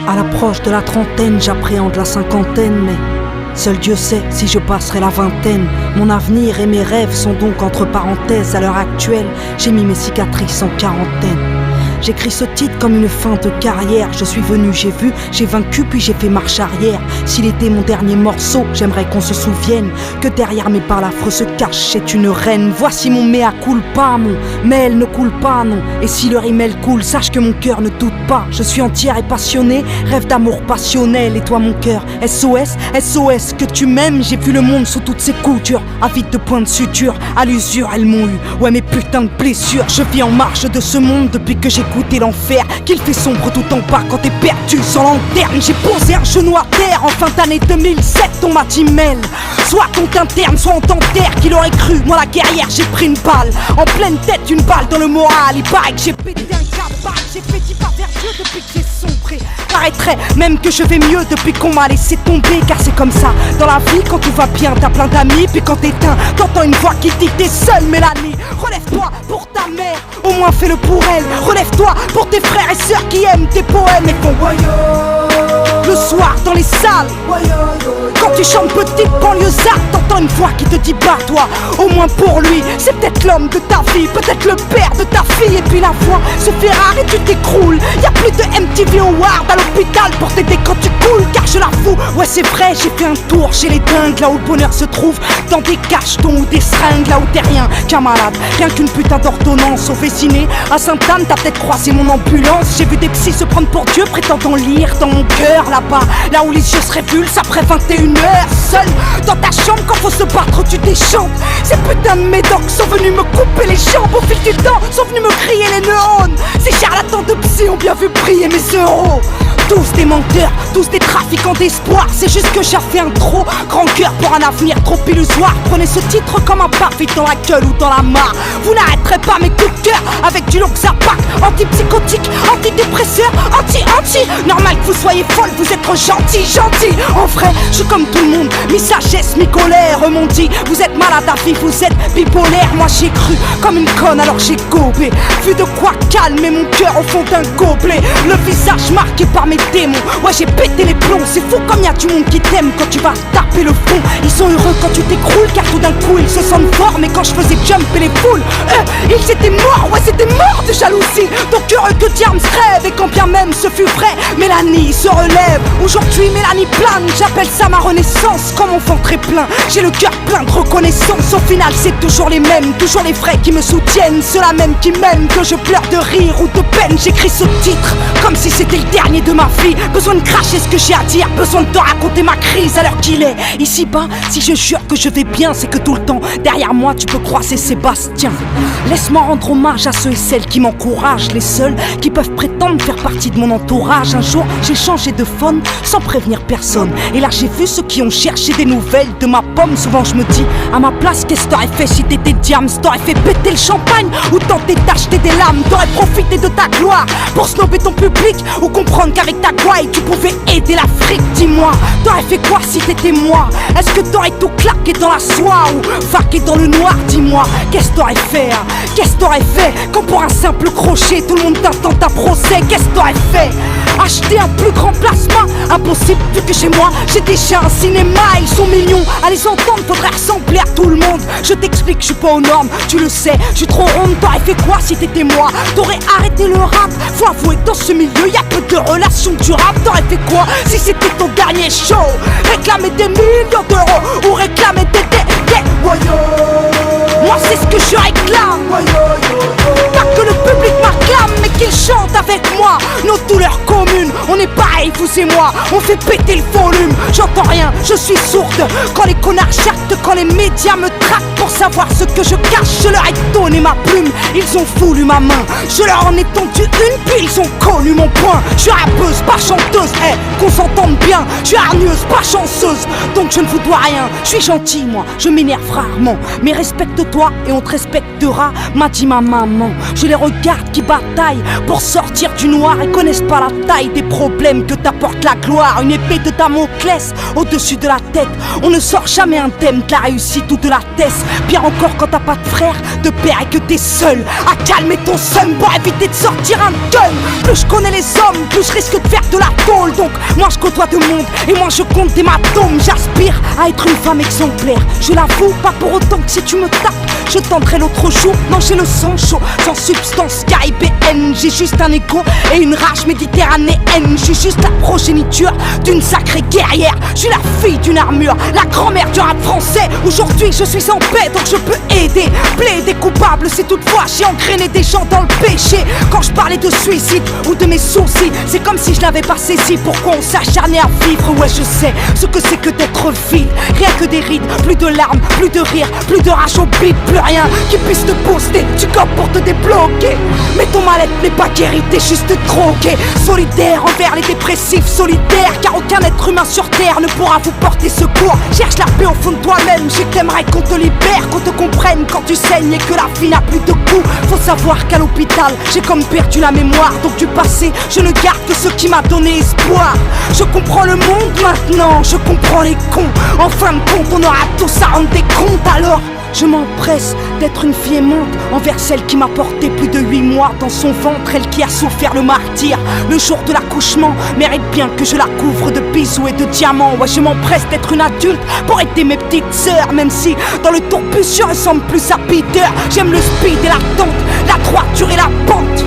À l'approche de la trentaine, j'appréhende la cinquantaine, mais seul Dieu sait si je passerai la vingtaine. Mon avenir et mes rêves sont donc entre parenthèses. À l'heure actuelle, j'ai mis mes cicatrices en quarantaine. J'écris ce titre comme une fin de carrière. Je suis venu, j'ai vu, j'ai vaincu, puis j'ai fait marche arrière. S'il était mon dernier morceau, j'aimerais qu'on se souvienne que derrière mes balafres se cache, c'est une reine. Voici mon mea culpa, mon mail ne coule pas, non. Et si le rimel coule, sache que mon cœur ne doute pas. Je suis entière et passionnée, rêve d'amour passionnel. Et toi mon cœur, SOS, SOS, que tu m'aimes. J'ai vu le monde sous toutes ses coutures, avide de points de suture. À l'usure, elles m'ont eu, ouais mes putains de blessures. Je vis en marge de ce monde depuis que j'ai goûté l'enfer, qu'il fait sombre tout en bas quand t'es perdu sans lanterne. J'ai posé un genou à terre en fin d'année 2007. On m'a dit mêle, soit on t'interne, soit on t'enterre. Qui l'aurait cru, moi la guerrière, j'ai pris une balle en pleine tête, une balle dans le moral. Il paraît que j'ai pété un câble, j'ai pété pas vers Dieu depuis que j'ai sombré. Paraîtrait même que je vais mieux depuis qu'on m'a laissé tomber. Car c'est comme ça, dans la vie, quand tout va bien, t'as plein d'amis. Puis quand t'éteins, t'entends une voix qui dit t'es seule, Mélanie. Relève-toi pour ta mère, au moins fais-le pour elle. Relève-toi pour tes frères et sœurs qui aiment tes poèmes et font le soir dans les salles. Quand tu chantes petite banlieusarde, t'entends une voix qui te dit bats-toi. Au moins pour lui, c'est peut-être l'homme de ta vie, peut-être le père de ta fille. Et puis la voix se fait rare et tu t'écroules. Y'a plus de MTV Award à l'hôpital pour t'aider quand tu coules. Car je l'avoue, ouais c'est vrai, j'ai fait un tour chez les dingues. Là où le bonheur se trouve, dans des cachetons ou des seringues. Là où t'es rien qu'un malade, rien qu'une putain d'ordonnance. Au Vésiné, à Sainte-Anne, t'as peut-être croisé mon ambulance. J'ai vu des psys se prendre pour Dieu, prétendant lire dans mon cœur. Là-bas, là où les yeux se révulsent après 21h. Seul dans ta chambre, quand faut se battre, tu déchantes. Ces putains de médocs sont venus me couper les jambes. Au fil du temps, sont venus me crier les neurones. Ces charlatans de psy ont bien vu briller mes euros. Tous des menteurs, tous des trafiquants d'espoir. C'est juste que j'ai fait un trop grand cœur pour un avenir trop illusoire. Prenez ce titre comme un parfait dans la gueule ou dans la mare. Vous n'arrêterez pas mes coups de cœur avec du Loxapac, antipsychotique, antidépresseur, anti. Normal que vous soyez folle, vous êtes trop gentil. En vrai, je suis comme tout le monde, mi-sagesse, mi-colère. M'ont dit, vous êtes malade à vie, vous êtes bipolaire. Moi j'ai cru comme une conne alors j'ai gobé. Vu de quoi calmer mon cœur au fond d'un gobelet. Le visage marqué par mes démons, ouais j'ai pété les plombs. C'est fou comme y'a du monde qui t'aime quand tu vas taper le fond. Ils sont heureux quand tu t'écroules car tout d'un coup ils se sentent forts. Mais quand je faisais jumper les foules, ils étaient morts, ouais c'était mort de jalousie. Donc heureux que Diams rêve et quand bien même ce fut vrai. Mélanie se relève, aujourd'hui Mélanie plane. J'appelle ça ma renaissance, comme mon ventre est plein. J'ai le cœur plein de reconnaissance. Au final c'est toujours les mêmes, toujours les vrais qui me soutiennent. Ceux-là même qui m'aiment, que je pleure de rire ou de peine. J'écris ce titre comme si c'était le dernier de ma vie. Besoin de cracher ce que j'ai à dire, besoin de te raconter ma crise à l'heure qu'il est. Ici-bas, si je jure que je vais bien, c'est que tout le temps, derrière moi, tu peux croiser Sébastien. Laisse-moi rendre hommage à ceux et celles qui m'encouragent, les seuls qui peuvent prétendre faire partie de mon entourage. Un jour, j'ai changé de phone sans prévenir personne. Et là, j'ai vu ceux qui ont cherché des nouvelles de ma pomme. Souvent, je me dis, à ma place, qu'est-ce que t'aurais fait si t'étais Diams? T'aurais fait péter le champagne ou tenter d'acheter des lames? T'aurais profité de ta gloire pour snobber ton public ou comprendre qu'avec ta gouaille, tu pouvais aider l'Afrique? Dis-moi, t'aurais fait quoi si t'étais moi? Est-ce que t'aurais tout claqué dans la soie ou vaqué dans le noir? Dis-moi, qu'est-ce que t'aurais fait hein? Qu'est-ce que t'aurais fait quand pour un simple crochet tout le monde t'attend ta procès? Qu'est-ce que t'aurais fait? Acheter un plus grand plasma? Impossible vu que chez moi j'ai déjà un cinéma. Ils sont millions à les entendre, faudrait ressembler à tout le monde. Je t'explique, je suis pas aux normes, tu le sais, je suis trop ronde. T'aurais fait quoi si t'étais moi? T'aurais arrêté le rap? Faut avouer que dans ce milieu y'a peu de relations durables. T'aurais fait quoi si c'était ton dernier show? Réclamer des millions d'euros ou réclamer des moi c'est ce que je réclame. Pas que le public m'acclame mais qu'il chante avec moi nos douleurs communes. On est pareil vous et moi, on fait péter le volume. J'entends rien, je suis sourde quand les connards jactent, quand les médias me traquent pour Pour savoir ce que je cache, je leur ai donné ma plume. Ils ont voulu ma main, je leur en ai tendu une, puis ils ont connu mon poing. Je suis rappeuse, pas chanteuse, qu'on s'entende bien. Je suis hargneuse, pas chanceuse, donc je ne vous dois rien. Je suis gentil, moi, je m'énerve rarement. Mais respecte-toi et on te respectera, m'a dit ma maman. Je les regarde qui bataillent pour sortir du noir et connaissent pas la taille des problèmes que t'apporte la gloire. Une épée de Damoclès au-dessus de la tête. On ne sort jamais indemne de la réussite ou de la thèse. Pire encore quand t'as pas de frère, de père et que t'es seul à calmer ton seum pour éviter de sortir un gun. Plus je connais les hommes, plus je risque de faire de la tôle. Donc moi je côtoie de monde et moi je compte des matomes. J'aspire à être une femme exemplaire, je l'avoue, pas pour autant que si tu me tapes je tenterai l'autre jour. Non, j'ai le sang chaud, sans substance caribéenne. J'ai juste un égo et une rage méditerranéenne. J'ai juste la progéniture d'une sacrée guerrière. Je suis la fille d'une armure, la grand-mère du rap français. Aujourd'hui je suis en paix donc je peux aider. Plaider coupable si toutefois j'ai engrainé des gens dans le péché. Quand je parlais de suicide ou de mes soucis, c'est comme si je l'avais pas saisi. Pourquoi on s'acharnait à vivre? Ouais, je sais ce que c'est que d'être vide. Rien que des rides, plus de larmes, plus de rire, plus de rage au beat, plus rien qui puisse te booster. Tu copes pour te débloquer, mais ton mal-être n'est pas guéri, t'es juste drogué. Solidaire envers les dépressifs, solitaire, car aucun être humain sur terre ne pourra vous porter secours. Cherche la paix au fond de toi-même, je t'aimerais qu'on te libère, qu'on te comprenne quand tu saignes et que la vie n'a plus de goût. Faut savoir qu'à l'hôpital, j'ai comme perdu la mémoire, donc du passé, je ne garde que ce qui m'a donné espoir. Je comprends le monde maintenant, je comprends les cons. En fin de compte, on aura tous à rendre des comptes. Alors je m'empresse d'être une fille aimante envers celle qui m'a porté plus de 8 mois dans son ventre, elle qui a souffert le martyre. Le jour de l'accouchement mérite bien que je la couvre de bisous et de diamants. Ouais, je m'empresse d'être une adulte pour aider mes petites sœurs, même si dans le tourbus je ressemble plus à Peter. J'aime le speed et la tente, la droiture et la pente,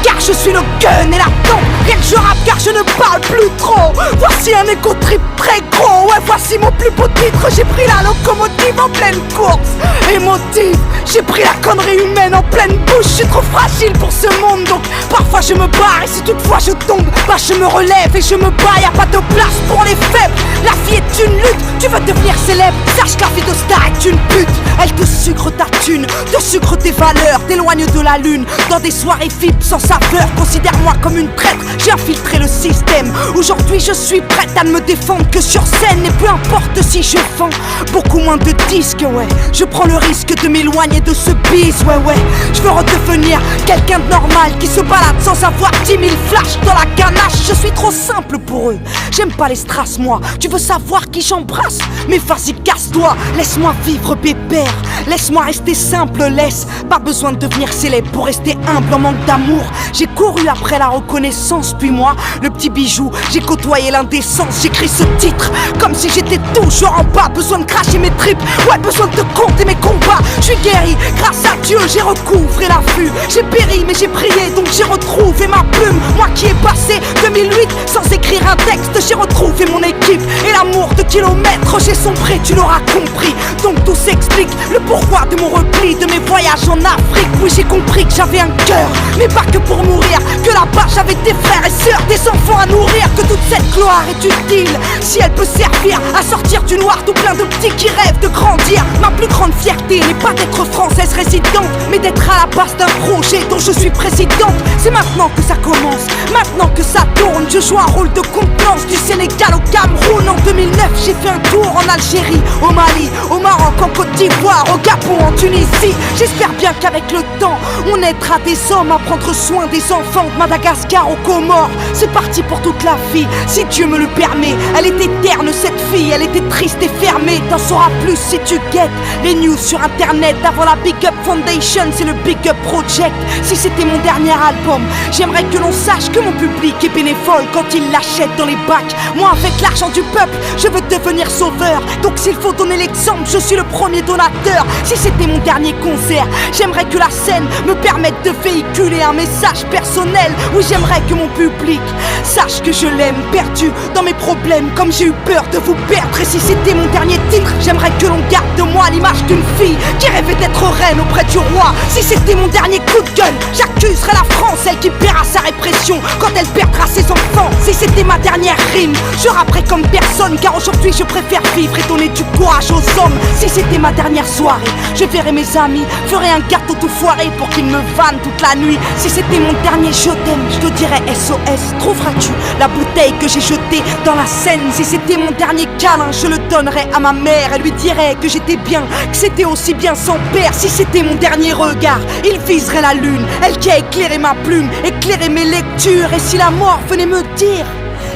car je suis le gun et la tente. Rien que je rappe car je ne parle plus trop. Voici un égo trip très gros. Ouais, voici mon plus beau titre. J'ai pris la locomotive en pleine course. Émotive, j'ai pris la connerie humaine en pleine bouche. Je suis trop fragile pour ce monde, donc parfois je me barre. Et si toutefois je tombe, bah je me relève et je me bats. Y'a pas de place pour les faibles. La vie est une lutte, tu veux devenir célèbre, sache que la vie de star est une pute. Elle te sucre ta thune, te sucre tes valeurs, t'éloigne de la lune. Dans des soirées VIP sans saveur, considère-moi comme une traître. J'ai infiltré le système. Aujourd'hui je suis prête à ne me défendre que sur scène. Et peu importe si je vends beaucoup moins de disques, ouais, je prends le risque de m'éloigner de ce bise, ouais. Je veux redevenir quelqu'un de normal qui se balade sans avoir 10 000 flashs dans la ganache. Je suis trop simple pour eux, j'aime pas les strass moi. Tu veux savoir qui j'embrasse? Mais vas-y casse-toi, laisse-moi vivre pépère. Laisse-moi rester simple, laisse pas besoin de devenir célèbre pour rester humble en manque d'amour. J'ai couru après la reconnaissance, puis moi, le petit bijou, j'ai côtoyé l'indécence. J'écris ce titre comme si j'étais toujours en bas. Besoin de cracher mes tripes, ouais, besoin de te compter mes combats. Je suis guéri, grâce à Dieu, j'ai recouvré la vue. J'ai péri mais j'ai prié, donc j'ai retrouvé ma plume. Moi qui ai passé 2008 sans écrire un texte, j'ai retrouvé mon équipe et l'amour de kilomètres. J'ai sombré, tu l'auras compris, donc tout s'explique. Le pourquoi de mon repli, de mes voyages en Afrique. Oui, j'ai compris que j'avais un cœur, mais pas que pour mourir. Que là-bas j'avais des frères et sœurs, des enfants à nourrir. Que toute cette gloire est utile si elle peut servir à sortir du noir tout plein de petits qui rêvent de grandir. Ma plus grande fierté n'est pas d'être française résidente, mais d'être à la base d'un projet dont je suis présidente. C'est maintenant que ça commence, maintenant que ça tourne. Je joue un rôle de contenance du Sénégal au Cameroun. En 2009 j'ai fait un tour en Algérie, au Mali, au Maroc, en Côte d'Ivoire, au Gabon, en Tunisie. J'espère bien qu'avec le temps on aidera des hommes à prendre soin des enfants de Madagascar aux Comores. C'est parti pour toute la vie, si Dieu me le permet. Elle était terne cette fille, elle était triste et fermée. T'en sauras plus si tu guettes les news sur internet. Avant la Big Up Foundation, c'est le Big Up Project. Si c'était mon dernier album, j'aimerais que l'on sache que mon public est bénévole quand il l'achète dans les bacs. Moi avec l'argent du peuple, je veux devenir sauveur. Donc s'il faut donner l'exemple, je suis le premier donateur. Si c'était mon dernier concert, j'aimerais que la scène me permette de véhiculer un message personnel. Oui, j'aimerais que mon public sache que je l'aime, perdu dans mes problèmes comme j'ai eu peur de vous perdre. Et si c'était mon dernier titre, j'aimerais que l'on garde de moi l'image d'une fille qui rêvait d'être reine auprès du roi. Si c'était mon dernier coup de gueule, j'accuserais la France, elle qui paiera sa répression quand elle perdra ses enfants. Si c'était ma dernière rime, je rapperais comme personne, car aujourd'hui je préfère vivre et donner du courage aux hommes. Si c'était ma dernière soirée, je verrais mes amis, ferais un gâteau tout foiré pour qu'ils me vannent toute la nuit. Si c'était mon dernier je t'aime, je te dirais SOS. Trouveras-tu la bouteille que j'ai jetée dans la Seine? Si c'était mon dernier câlin, je le donnerais à ma mère. Elle lui dirait que j'étais bien, que c'était aussi bien sans père. Si c'était mon dernier regard, il viserait la lune, elle qui a éclairé ma plume, éclairé mes lectures. Et si la mort venait me dire,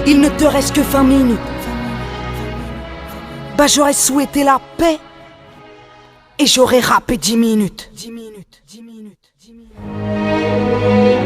il ne te reste que 20 minutes, bah j'aurais souhaité la paix et j'aurais rappé 10 minutes. 10 minutes, 10 minutes, 10 minutes.